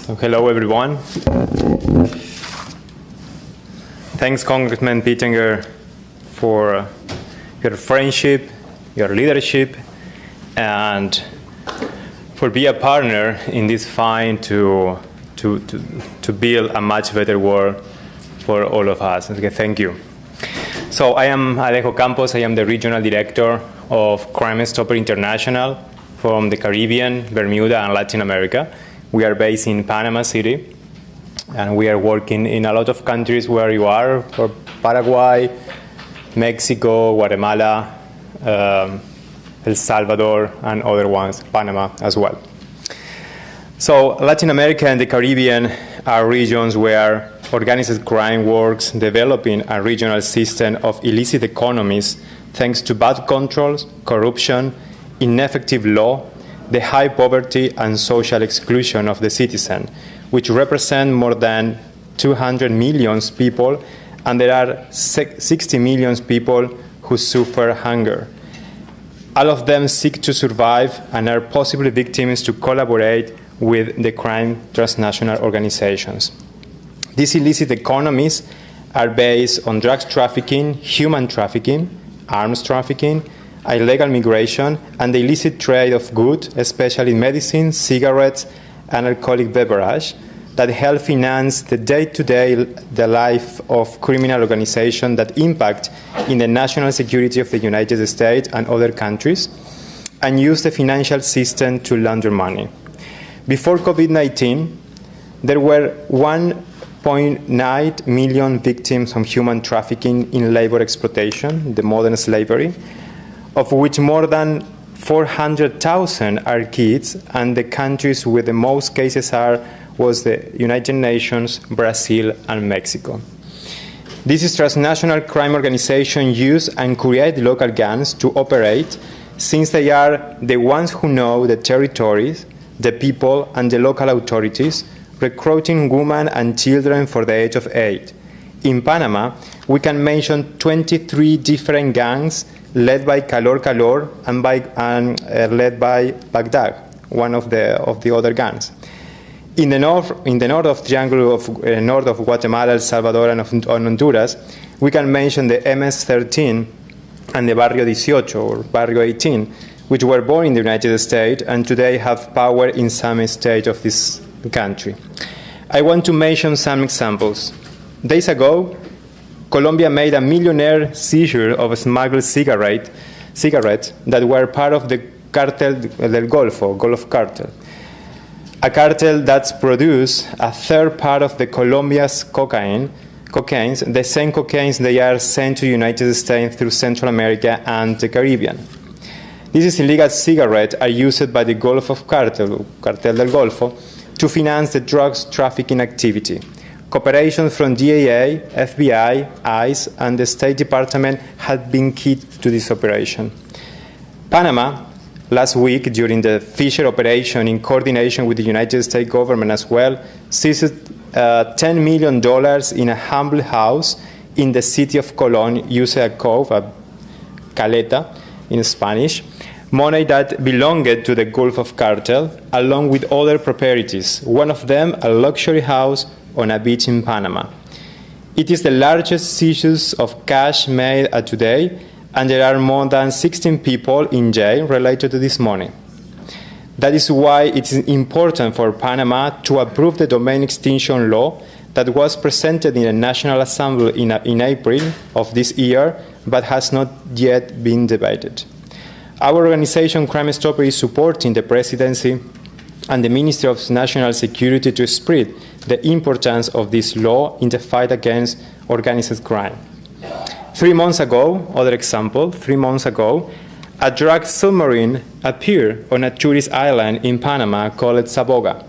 So hello, everyone. Thanks, Congressman Pittenger, for your friendship, your leadership, and for being a partner in this fight to build a much better world for all of us. Okay, thank you. So I am Alejo Campos. I am the Regional Director of Crime Stopper International from the Caribbean, Bermuda, and Latin America. We are based in Panama City, and we are working in a lot of countries where you are, for Paraguay, Mexico, Guatemala, El Salvador, and other ones, Panama as well. So Latin America and the Caribbean are regions where organized crime works, developing a regional system of illicit economies thanks to bad controls, corruption, ineffective law, the high poverty and social exclusion of the citizen, which represent more than 200 million people, and there are 60 million people who suffer hunger. All of them seek to survive and are possibly victims to collaborate with the crime transnational organizations. These illicit economies are based on drugs trafficking, human trafficking, arms trafficking, illegal migration, and the illicit trade of goods, especially medicine, cigarettes, and alcoholic beverage, that help finance the day-to-day the life of criminal organizations that impact in the national security of the United States and other countries, and use the financial system to launder money. Before COVID-19, there were 1.9 million victims of human trafficking in labor exploitation, the modern slavery, of which more than 400,000 are kids, and the countries with the most cases was the United Nations, Brazil, and Mexico. These transnational crime organizations use and create local gangs to operate, since they are the ones who know the territories, the people, and the local authorities, recruiting women and children for the age of 8. In Panama, we can mention 23 different gangs led by Calor and led by Baghdad, one of the other gangs. In the north of Triangle of north of Guatemala, El Salvador, and Honduras, we can mention the MS-13 and the Barrio 18 or Barrio 18, which were born in the United States and today have power in some state of this country. I want to mention some examples. Days ago, Colombia made a millionaire seizure of smuggled cigarettes that were part of the cartel del Golfo, Gulf cartel. A cartel that's produced a third part of the Colombia's cocaine, the same cocaine they are sent to the United States through Central America and the Caribbean. These illegal cigarettes are used by the Gulf of cartel del Golfo, to finance the drugs trafficking activity. Cooperation from DEA, FBI, ICE, and the State Department had been key to this operation. Panama, last week, during the Fisher operation, in coordination with the United States government as well, seized $10 million in a humble house in the city of Colón, using a cove, a caleta in Spanish, money that belonged to the Gulf of cartel, along with other properties, one of them a luxury house on a beach in Panama. It is the largest seizure of cash made today, and there are more than 16 people in jail related to this money. That is why it is important for Panama to approve the domain extinction law that was presented in the National Assembly in April of this year, but has not yet been debated. Our organization, Crime Stopper, is supporting the Presidency and the Ministry of National Security to spread the importance of this law in the fight against organized crime. 3 months ago, other example, 3 months ago, a drug submarine appeared on a tourist island in Panama called Saboga.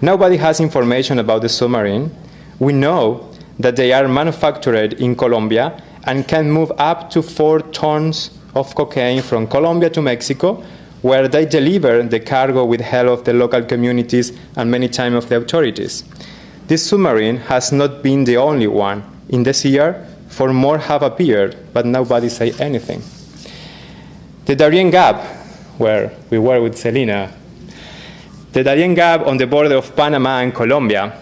Nobody has information about the submarine. We know that they are manufactured in Colombia and can move up to 4 tons of cocaine from Colombia to Mexico, where they deliver the cargo with help of the local communities and many times of the authorities. This submarine has not been the only one. In this year, 4 more have appeared, but nobody say anything. The Darien Gap, where we were with Selena, The Darien Gap on the border of Panama and Colombia,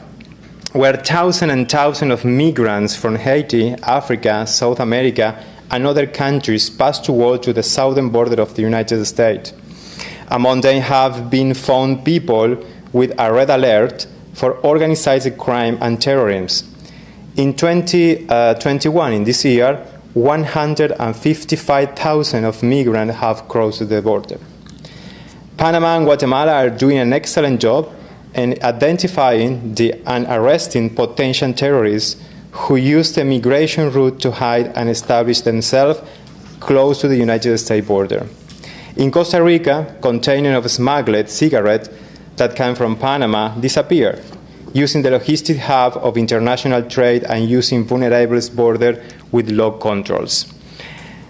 where thousands and thousands of migrants from Haiti, Africa, South America, and other countries pass towards the southern border of the United States. Among them have been found people with a red alert for organized crime and terrorism. In 2021, in this year, 155,000 of migrants have crossed the border. Panama and Guatemala are doing an excellent job in identifying and arresting potential terrorists who use the migration route to hide and establish themselves close to the United States border. In Costa Rica, containers of smuggled cigarettes that came from Panama disappeared, using the logistic hub of international trade and using vulnerable borders with low controls.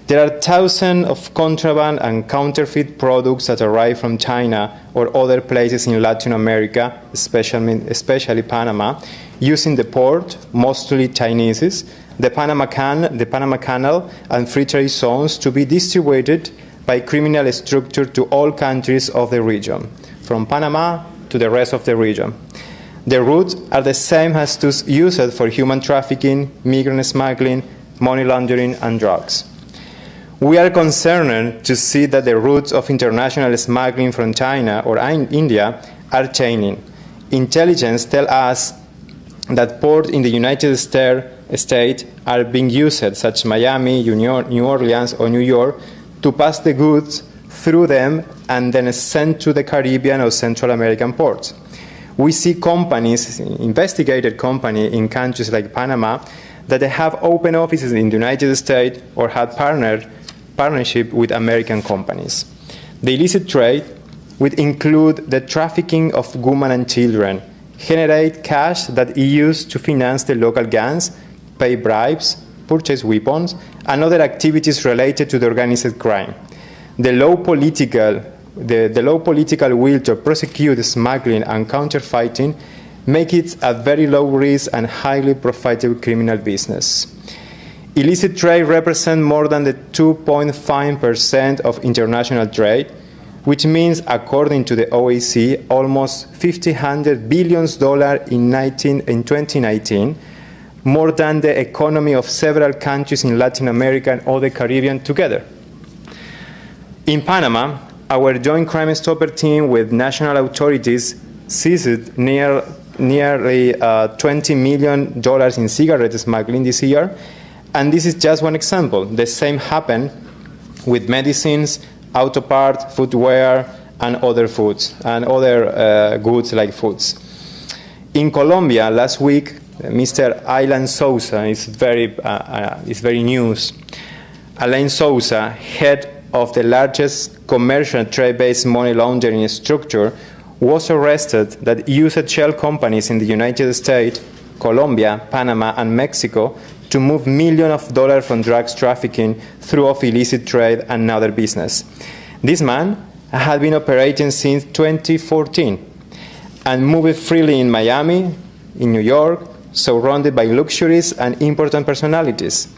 There are thousands of contraband and counterfeit products that arrive from China or other places in Latin America, especially Panama, using the port, mostly Chinese, the Panama Canal and free trade zones to be distributed by criminal structure to all countries of the region, from Panama to the rest of the region. The routes are the same as those used for human trafficking, migrant smuggling, money laundering, and drugs. We are concerned to see that the routes of international smuggling from China or India are changing. Intelligence tells us that ports in the United States are being used, such as Miami, New Orleans, or New York, to pass the goods through them and then sent to the Caribbean or Central American ports. We see companies, investigated companies in countries like Panama, that they have open offices in the United States or have partnership with American companies. The illicit trade would include the trafficking of women and children, generate cash that is used to finance the local gangs, pay bribes, purchase weapons, and other activities related to the organized crime. The low political will to prosecute smuggling and counterfeiting make it a very low risk and highly profitable criminal business. Illicit trade represents more than the 2.5% of international trade, which means, according to the OAC, almost $1,500 billion in 2019, more than the economy of several countries in Latin America and other Caribbean together. In Panama, our joint crime stopper team with national authorities seized nearly $20 million in cigarette smuggling this year. And this is just one example. The same happened with medicines, auto parts, footwear, and other foods, and other goods like foods. In Colombia, last week, Mr. Alan Sousa is very news. Alain Sousa, head of the largest commercial trade-based money laundering structure, was arrested that used shell companies in the United States, Colombia, Panama, and Mexico to move millions of dollars from drugs trafficking through illicit trade and other business. This man had been operating since 2014 and moved freely in Miami, in New York, surrounded by luxuries and important personalities.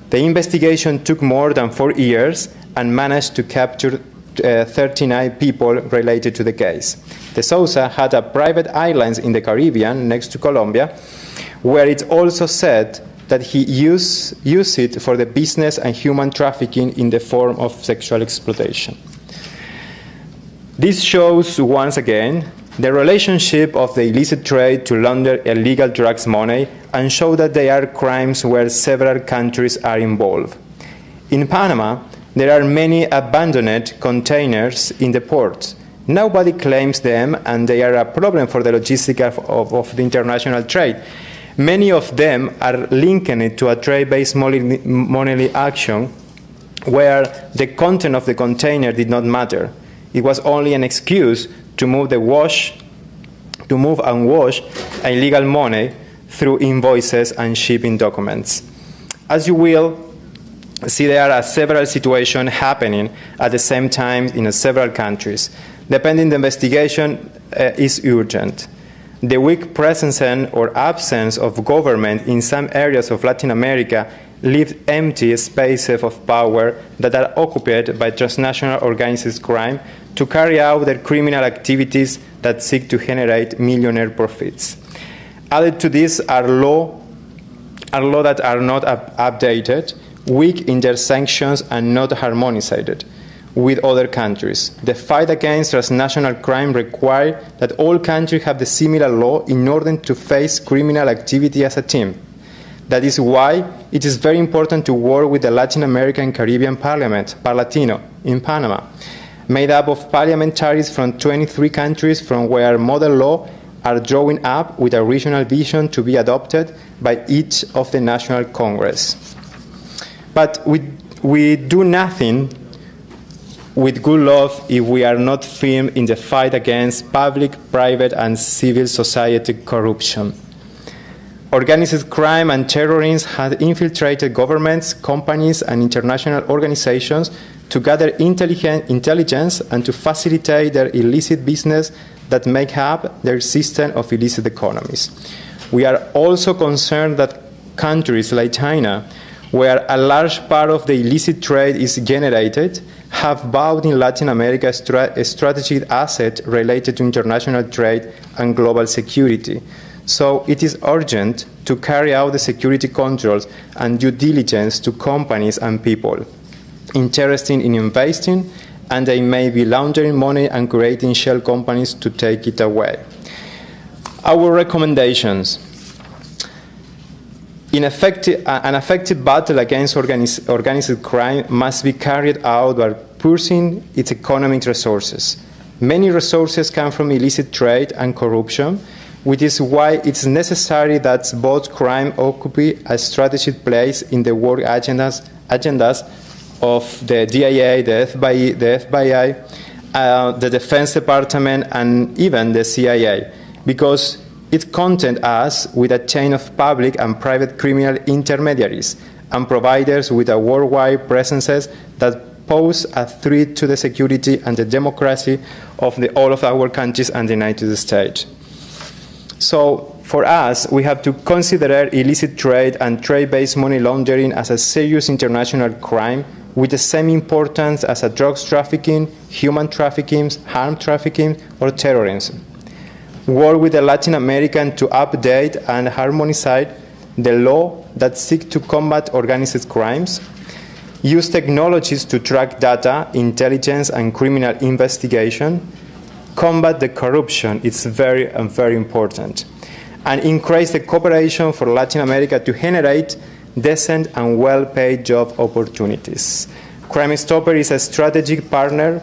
The investigation took more than 4 years and managed to capture 39 people related to the case. De Sousa had a private island in the Caribbean next to Colombia, where it's also said that he used it for the business and human trafficking in the form of sexual exploitation. This shows, once again, the relationship of the illicit trade to launder illegal drugs money and show that they are crimes where several countries are involved. In Panama, there are many abandoned containers in the ports. Nobody claims them, and they are a problem for the logistics of the international trade. Many of them are linked to a trade-based money action where the content of the container did not matter. It was only an excuse to move and wash illegal money through invoices and shipping documents. As you will see, there are several situations happening at the same time in several countries. Depending the investigation is urgent. The weak presence or absence of government in some areas of Latin America leave empty spaces of power that are occupied by transnational organized crime to carry out their criminal activities that seek to generate millionaire profits. Added to this are laws that are not updated, weak in their sanctions, and not harmonized with other countries. The fight against transnational crime requires that all countries have the similar law in order to face criminal activity as a team. That is why it is very important to work with the Latin American Caribbean Parliament, Parlatino, in Panama, made up of parliamentaries from 23 countries from where model law are drawing up with a regional vision to be adopted by each of the national Congress. But we do nothing with good law if we are not firm in the fight against public, private, and civil society corruption. Organized crime and terrorism have infiltrated governments, companies, and international organizations to gather intelligence and to facilitate their illicit business that make up their system of illicit economies. We are also concerned that countries like China, where a large part of the illicit trade is generated, have bought in Latin America a strategic asset related to international trade and global security. So it is urgent to carry out the security controls and due diligence to companies and people interested in investing, and they may be laundering money and creating shell companies to take it away. Our recommendations. An effective battle against organized crime must be carried out by pursuing its economic resources. Many resources come from illicit trade and corruption, which is why it's necessary that both crime occupy a strategic place in the work agendas of the DIA, the FBI, the Defense Department, and even the CIA, because it contains us with a chain of public and private criminal intermediaries and providers with a worldwide presences that pose a threat to the security and the democracy of all of our countries and the United States. So for us, we have to consider illicit trade and trade-based money laundering as a serious international crime with the same importance as a drugs trafficking, human trafficking, arms trafficking, or terrorism. Work with the Latin American to update and harmonize the law that seek to combat organized crimes. Use technologies to track data, intelligence, and criminal investigation. Combat the corruption, it's very important. And increase the cooperation for Latin America to generate decent and well-paid job opportunities. Crime Stopper is a strategic partner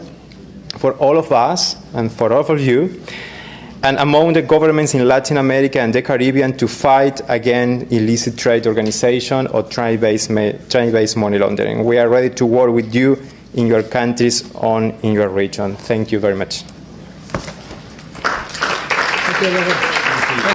for all of us and for all of you, and among the governments in Latin America and the Caribbean to fight against illicit trade organization or trade-based money laundering. We are ready to work with you in your countries in your region. Thank you very much. Thank you,